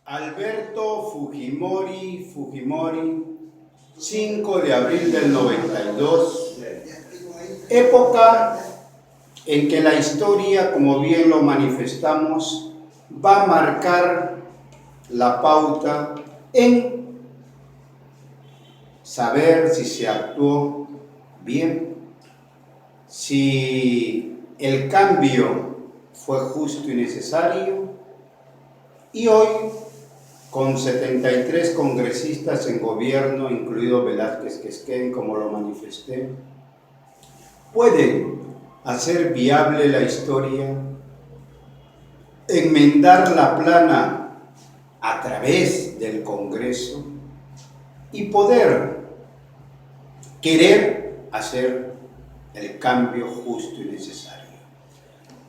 Alberto Fujimori, 5 de abril del 92, época en que la historia, como bien lo manifestamos, va a marcar la pauta en saber si se actuó bien, si el cambio fue justo y necesario, y hoy, con 73 congresistas en gobierno, incluido Velázquez Quesquén, como lo manifesté, pueden hacer viable la historia, enmendar la plana a través del Congreso y poder querer hacer el cambio justo y necesario.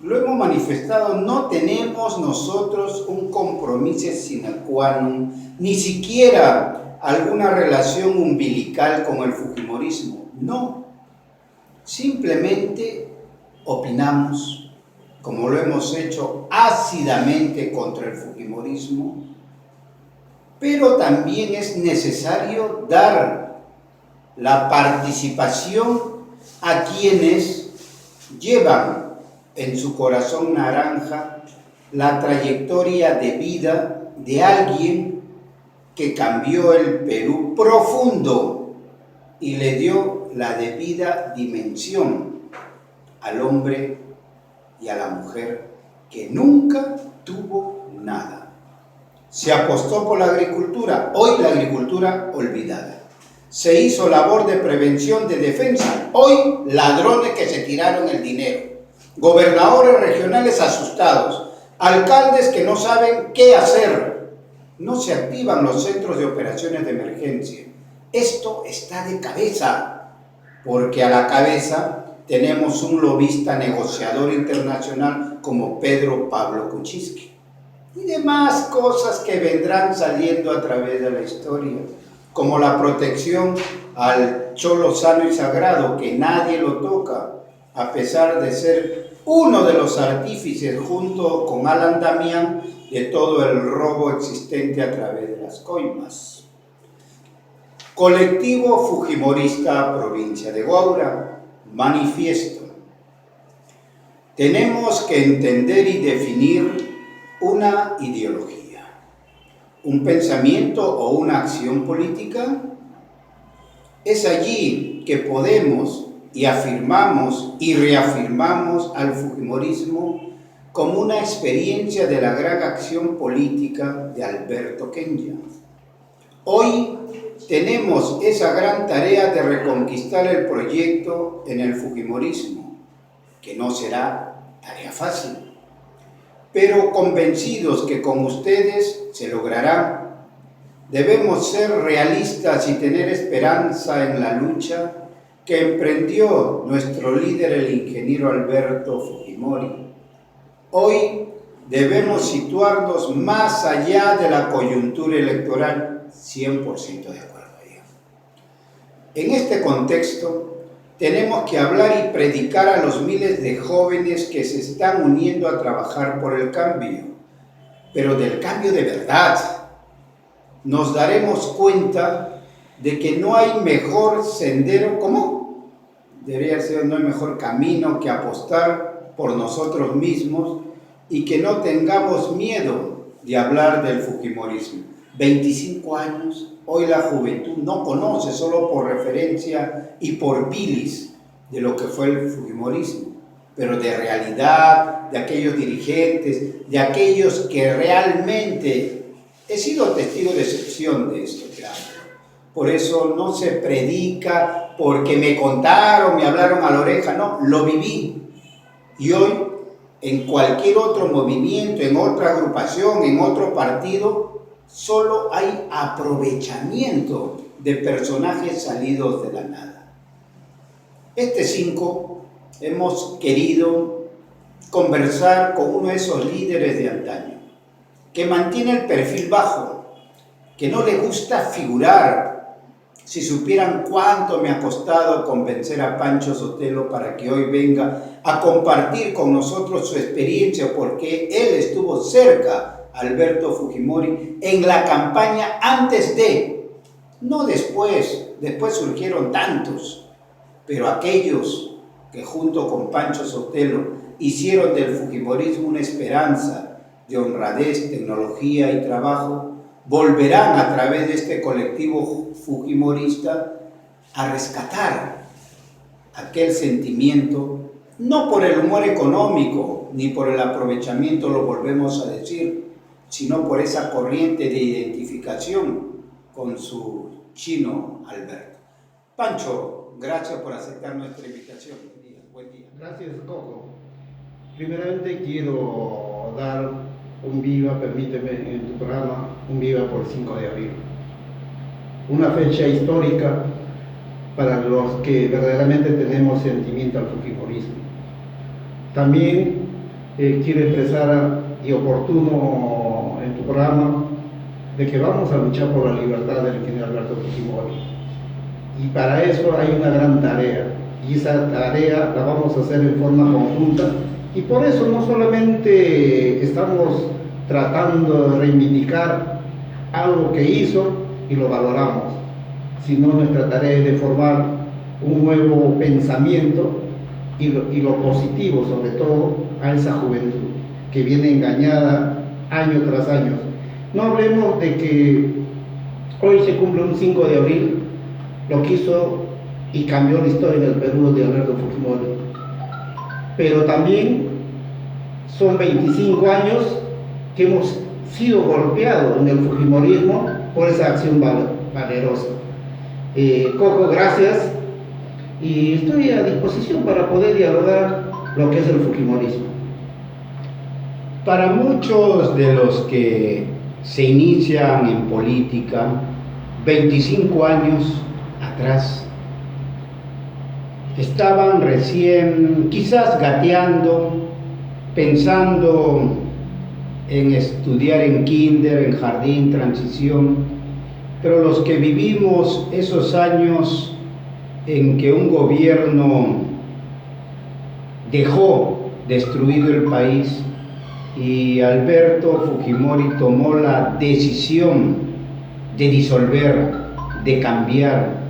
Lo hemos manifestado, no tenemos nosotros un compromiso sine qua non, ni siquiera alguna relación umbilical con el fujimorismo, no. Simplemente opinamos, como lo hemos hecho ácidamente contra el fujimorismo, pero también es necesario dar la participación a quienes llevan en su corazón naranja la trayectoria de vida de alguien que cambió el Perú profundo y le dio la debida dimensión al hombre y a la mujer que nunca tuvo nada. Se apostó por la agricultura, hoy la agricultura olvidada. Se hizo labor de prevención, de defensa, hoy ladrones que se tiraron el dinero. Gobernadores regionales asustados, alcaldes que no saben qué hacer. No se activan los centros de operaciones de emergencia. Esto está de cabeza, porque a la cabeza tenemos un lobista negociador internacional como Pedro Pablo Kuczynski. Y demás cosas que vendrán saliendo a través de la historia, como la protección al cholo sano y sagrado, que nadie lo toca, a pesar de ser uno de los artífices, junto con Alan Damián, de todo el robo existente a través de las coimas. Colectivo Fujimorista, provincia de Huaura, manifiesto. Tenemos que entender y definir una ideología, un pensamiento o una acción política. Es allí que podemos y afirmamos y reafirmamos al fujimorismo como una experiencia de la gran acción política de Alberto Kenya. Hoy tenemos esa gran tarea de reconquistar el proyecto en el fujimorismo, que no será tarea fácil, pero convencidos que con ustedes se logrará. Debemos ser realistas y tener esperanza en la lucha que emprendió nuestro líder, el ingeniero Alberto Fujimori. Hoy debemos situarnos más allá de la coyuntura electoral, 100% de acuerdo. En este contexto, tenemos que hablar y predicar a los miles de jóvenes que se están uniendo a trabajar por el cambio, pero del cambio de verdad. Nos daremos cuenta de que no hay mejor sendero, ¿cómo? Debería ser, no hay mejor camino que apostar por nosotros mismos y que no tengamos miedo de hablar del fujimorismo. 25 años, hoy la juventud no conoce, solo por referencia y por bilis, de lo que fue el fujimorismo, pero de realidad, de aquellos dirigentes, de aquellos que realmente he sido testigo de excepción de esto, claro. Por eso no se predica porque me contaron, me hablaron a la oreja, no, lo viví. Y hoy, en cualquier otro movimiento, en otra agrupación, en otro partido, solo hay aprovechamiento de personajes salidos de la nada. Este 5 hemos querido conversar con uno de esos líderes de antaño, que mantiene el perfil bajo, que no le gusta figurar. Si supieran cuánto me ha costado convencer a Pancho Sotelo para que hoy venga a compartir con nosotros su experiencia, porque él estuvo cerca Alberto Fujimori en la campaña antes de, no después, después surgieron tantos, pero aquellos que junto con Pancho Sotelo hicieron del fujimorismo una esperanza de honradez, tecnología y trabajo, volverán a través de este colectivo fujimorista a rescatar aquel sentimiento, no por el humor económico ni por el aprovechamiento, lo volvemos a decir, sino por esa corriente de identificación con su chino Alberto. Pancho, gracias por aceptar nuestra invitación. Buen día. Gracias, Coco. Primeramente quiero dar un viva, permíteme, en tu programa, un viva por el 5 de abril. Una fecha histórica para los que verdaderamente tenemos sentimiento al fujimorismo. También quiero expresar y oportuno en tu programa de que vamos a luchar por la libertad del ingeniero Alberto Fujimori. Y para eso hay una gran tarea, y esa tarea la vamos a hacer en forma conjunta, y por eso no solamente estamos tratando de reivindicar algo que hizo y lo valoramos, sino nuestra tarea es de formar un nuevo pensamiento y lo positivo, sobre todo, a esa juventud que viene engañada año tras año. No hablemos de que hoy se cumple un 5 de abril, lo que hizo y cambió la historia del Perú de Alberto Fujimori, pero también son 25 años que hemos sido golpeados en el fujimorismo por esa acción valerosa. Coco, gracias, y estoy a disposición para poder dialogar lo que es el fujimorismo. Para muchos de los que se inician en política 25 años atrás, estaban recién quizás gateando, pensando en estudiar en kinder, en jardín, transición, pero los que vivimos esos años en que un gobierno dejó destruido el país y Alberto Fujimori tomó la decisión de disolver, de cambiar.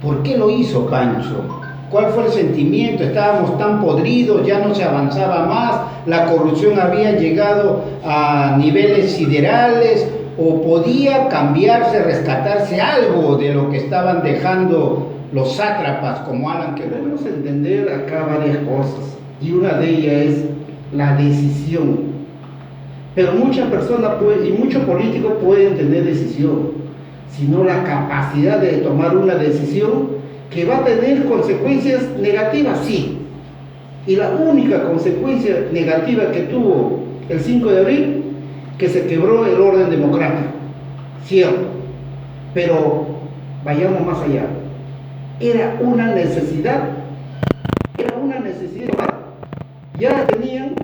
¿Por qué lo hizo, Pancho? ¿Cuál fue el sentimiento? Estábamos tan podridos, ya no se avanzaba más, la corrupción había llegado a niveles siderales, o podía cambiarse, rescatarse algo de lo que estaban dejando los sátrapas como Alan Quevedo. Debemos entender acá varias cosas, y una de ellas es la decisión. Pero muchas personas y muchos políticos pueden tener decisión, sino la capacidad de tomar una decisión que va a tener consecuencias negativas, sí. Y la única consecuencia negativa que tuvo el 5 de abril, que se quebró el orden democrático, cierto, pero vayamos más allá. Era una necesidad, ya tenían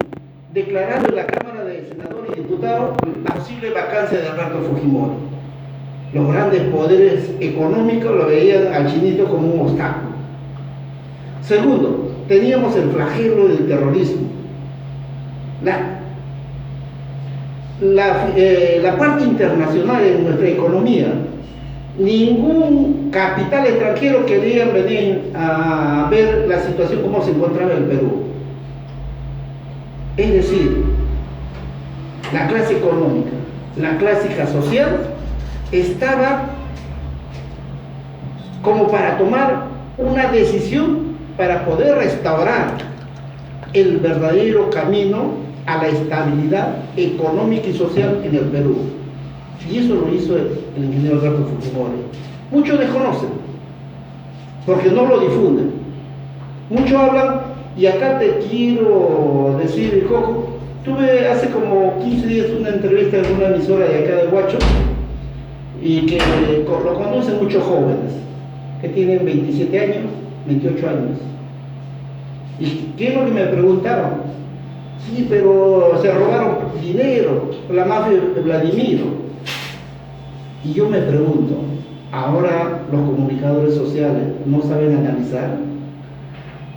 declarado en la Cámara de Senadores y Diputados la posible vacancia de Alberto Fujimori. Los grandes poderes económicos lo veían al chinito como un obstáculo. Segundo, teníamos el flagelo del terrorismo. La parte internacional en nuestra economía, ningún capital extranjero quería venir a ver la situación como se encontraba el Perú. Es decir, la clase económica, la clase social estaba como para tomar una decisión para poder restaurar el verdadero camino a la estabilidad económica y social en el Perú. Y eso lo hizo el ingeniero Alberto Fujimori. Muchos desconocen, porque no lo difunden. Muchos hablan, y acá te quiero decir, Coco, tuve hace como 15 días una entrevista en una emisora de acá de Huacho, y que lo conocen muchos jóvenes, que tienen 27 años, 28 años. ¿Y qué es lo que me preguntaban? Sí, pero se robaron dinero, la mafia de Vladimiro. Y yo me pregunto, ¿ahora los comunicadores sociales no saben analizar?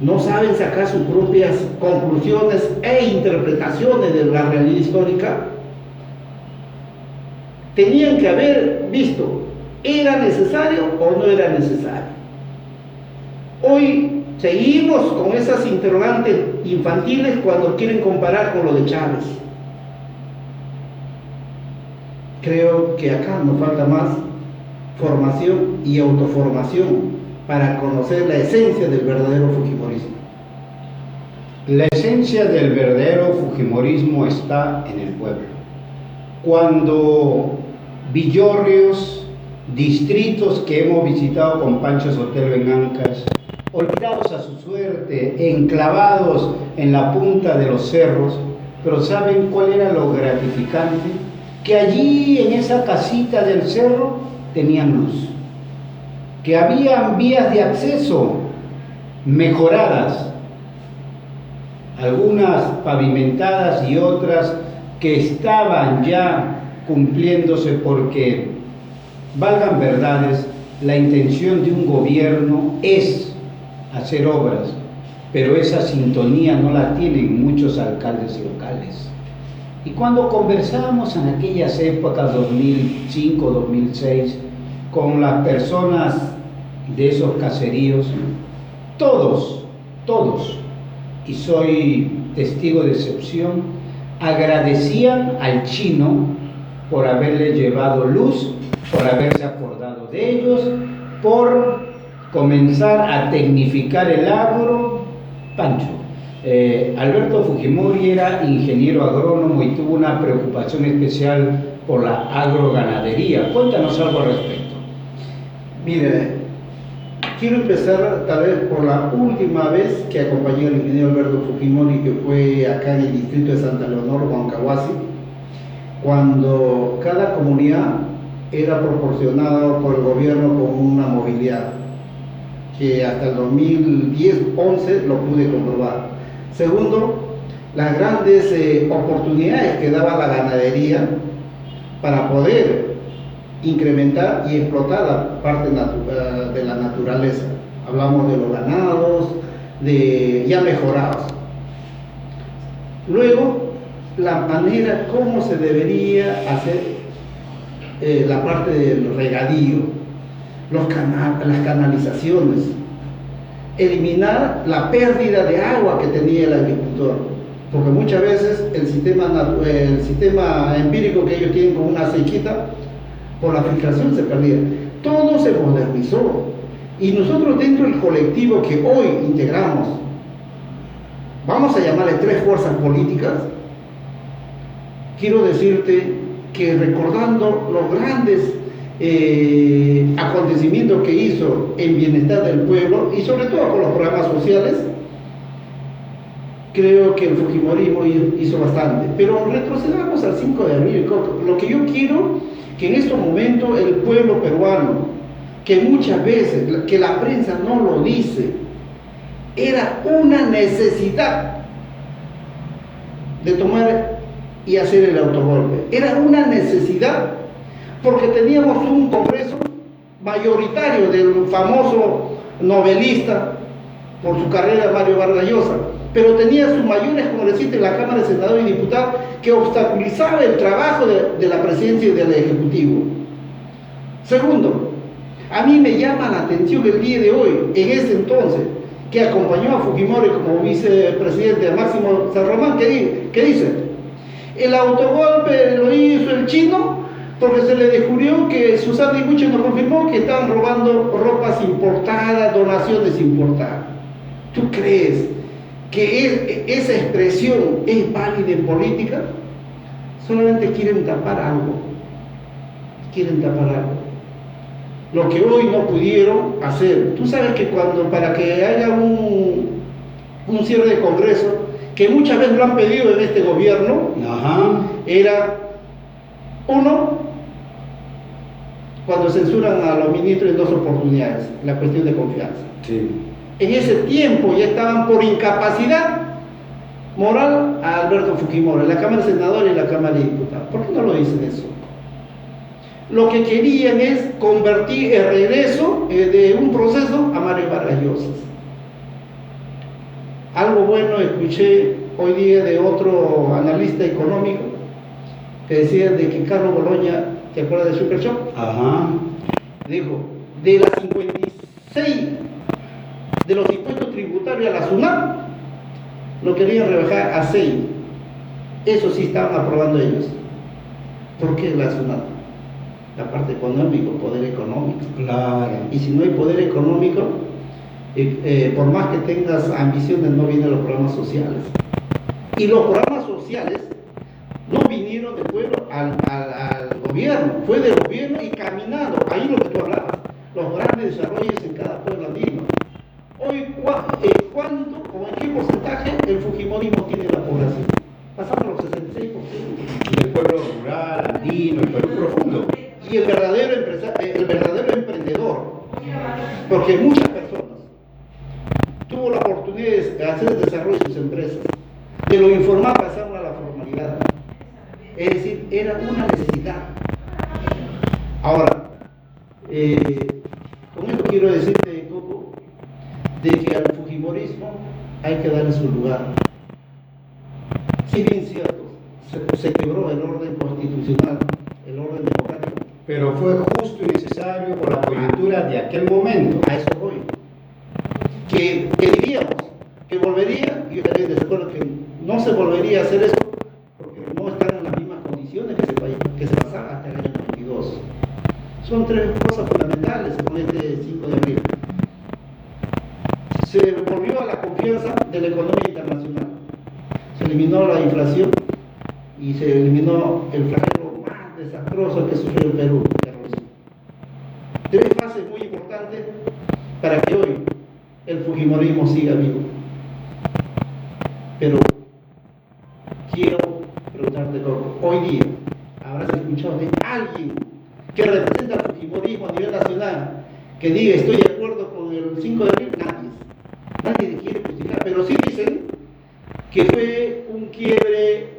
¿No saben sacar sus propias conclusiones e interpretaciones de la realidad histórica? tenían que haber visto, ¿era necesario o no era necesario? Hoy seguimos con esas interrogantes infantiles cuando quieren comparar con lo de Chávez. Creo que acá nos falta más formación y autoformación para conocer la esencia del verdadero fujimorismo. La esencia del verdadero fujimorismo está en el pueblo. Cuando villorrios, distritos que hemos visitado con Pancho Sotelo en Ancash, olvidados a su suerte, enclavados en la punta de los cerros, pero ¿saben cuál era lo gratificante? Que allí en esa casita del cerro tenían luz, que habían vías de acceso mejoradas, algunas pavimentadas y otras que estaban ya cumpliéndose, porque, valgan verdades, la intención de un gobierno es hacer obras, pero esa sintonía no la tienen muchos alcaldes locales. Y cuando conversábamos en aquellas épocas, 2005, 2006, con las personas de esos caseríos, todos, y soy testigo de excepción, agradecían al chino por haberle llevado luz, por haberse acordado de ellos, por comenzar a tecnificar el agro. Pancho, Alberto Fujimori era ingeniero agrónomo y tuvo una preocupación especial por la agroganadería. Cuéntanos algo al respecto. Mire, quiero empezar tal vez por la última vez que acompañé al ingeniero Alberto Fujimori, que fue acá en el distrito de Santa Leonor, Huancahuasi, cuando cada comunidad era proporcionada por el gobierno con una movilidad, que hasta el 2010-11 lo pude comprobar. Segundo, las grandes oportunidades que daba la ganadería para poder incrementar y explotar la parte de la naturaleza. Hablamos de los ganados, de ya mejorados. Luego, la manera como se debería hacer la parte del regadío, las canalizaciones, eliminar la pérdida de agua que tenía el agricultor, porque muchas veces el sistema empírico que ellos tienen con una sequita, por la filtración se perdía. Todo se modernizó, y nosotros dentro del colectivo que hoy integramos, vamos a llamarle 3 fuerzas políticas, quiero decirte que recordando los grandes acontecimientos que hizo en bienestar del pueblo y sobre todo con los programas sociales, creo que el fujimorismo hizo bastante. Pero retrocedamos al 5 de abril. Lo que yo quiero que en estos momentos el pueblo peruano, que muchas veces, que la prensa no lo dice, era una necesidad de tomar y hacer el autogolpe. Era una necesidad porque teníamos un Congreso mayoritario del famoso novelista por su carrera Mario Vargas Llosa, pero tenía sus mayores congresistas en la Cámara de Senadores y Diputados que obstaculizaba el trabajo de la presidencia y del Ejecutivo. Segundo, a mí me llama la atención el día de hoy, en ese entonces, que acompañó a Fujimori como vicepresidente, a Máximo San Román, que dice, el autogolpe lo hizo el chino porque se le descubrió que Susana Iguchi nos confirmó que estaban robando ropas importadas, donaciones importadas. ¿Tú crees que esa expresión es válida en política? Solamente quieren tapar algo. Quieren tapar algo. Lo que hoy no pudieron hacer. Tú sabes que para que haya un cierre de Congreso, que muchas veces lo han pedido en este gobierno, era uno, cuando censuran a los ministros en 2 oportunidades, la cuestión de confianza. Sí. En ese tiempo ya estaban por incapacidad moral a Alberto Fujimori, en la Cámara de Senadores y la Cámara de Diputados. ¿Por qué no lo dicen eso? Lo que querían es convertir el regreso de un proceso a Mario Vargas Llosa. Algo bueno escuché hoy día de otro analista económico que decía de que Carlos Boloña ¿te acuerdas de Super Shop? Ajá. Dijo, de las 56 de los impuestos tributarios a la SUNAT, lo querían rebajar a 6. Eso sí estaban aprobando ellos. ¿Por qué la SUNAT? La parte económica, poder económico. Claro. Y si no hay poder económico, por más que tengas ambiciones, no vienen los programas sociales. Y los programas sociales no vinieron del pueblo al gobierno, fue del gobierno y caminando, ahí lo que tú hablabas, los grandes desarrollos en cada pueblo andino. Hoy, ¿cuánto o en qué porcentaje el fujimorismo tiene la población? Pasamos los 66%. El pueblo rural, andino, el Perú profundo. Y el verdadero emprendedor, porque muchas personas tuvo la oportunidad de hacer el desarrollo de sus empresas, de lo informal pasaron a la formalidad. Es decir, era una necesidad. Ahora, con esto quiero decirte, Coco, de que al fujimorismo hay que darle su lugar. Si bien cierto, se quebró el orden constitucional, el orden democrático. Pero fue justo y necesario por la coyuntura de aquel momento. A eso voy. Que diríamos que volvería, yo estaría de acuerdo que no se volvería a hacer eso, porque no están en las mismas condiciones que se pasaba hasta el año 92. Son tres cosas fundamentales con este 5 de abril. Se volvió a la confianza de la economía internacional. Se eliminó la inflación y se eliminó el flagelo más desastroso que sufrió el Perú, el terrorismo. Tres fases muy importantes para que hoy el fujimorismo siga vivo. Pero quiero preguntarte, Coco, hoy día habrás escuchado de alguien que representa al fujimorismo a nivel nacional que diga estoy de acuerdo con el 5 de abril. Nadie quiere justificar, pero sí dicen que fue un quiebre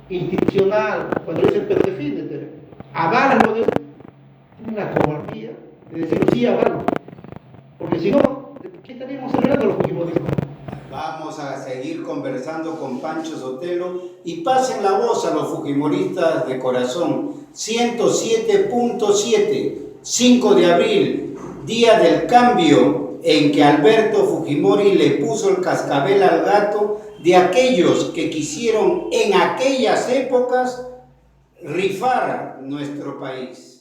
institucional. Cuando dicen pero defíndete, aválalo, de una cobardía de decir sí, avalo, porque si no, ¿qué estaríamos celebrando los fujimoristas? Vamos a seguir conversando con Pancho Sotelo y pasen la voz a los fujimoristas de corazón. 107.7, 5 de abril, día del cambio en que Alberto Fujimori le puso el cascabel al gato de aquellos que quisieron en aquellas épocas rifar nuestro país.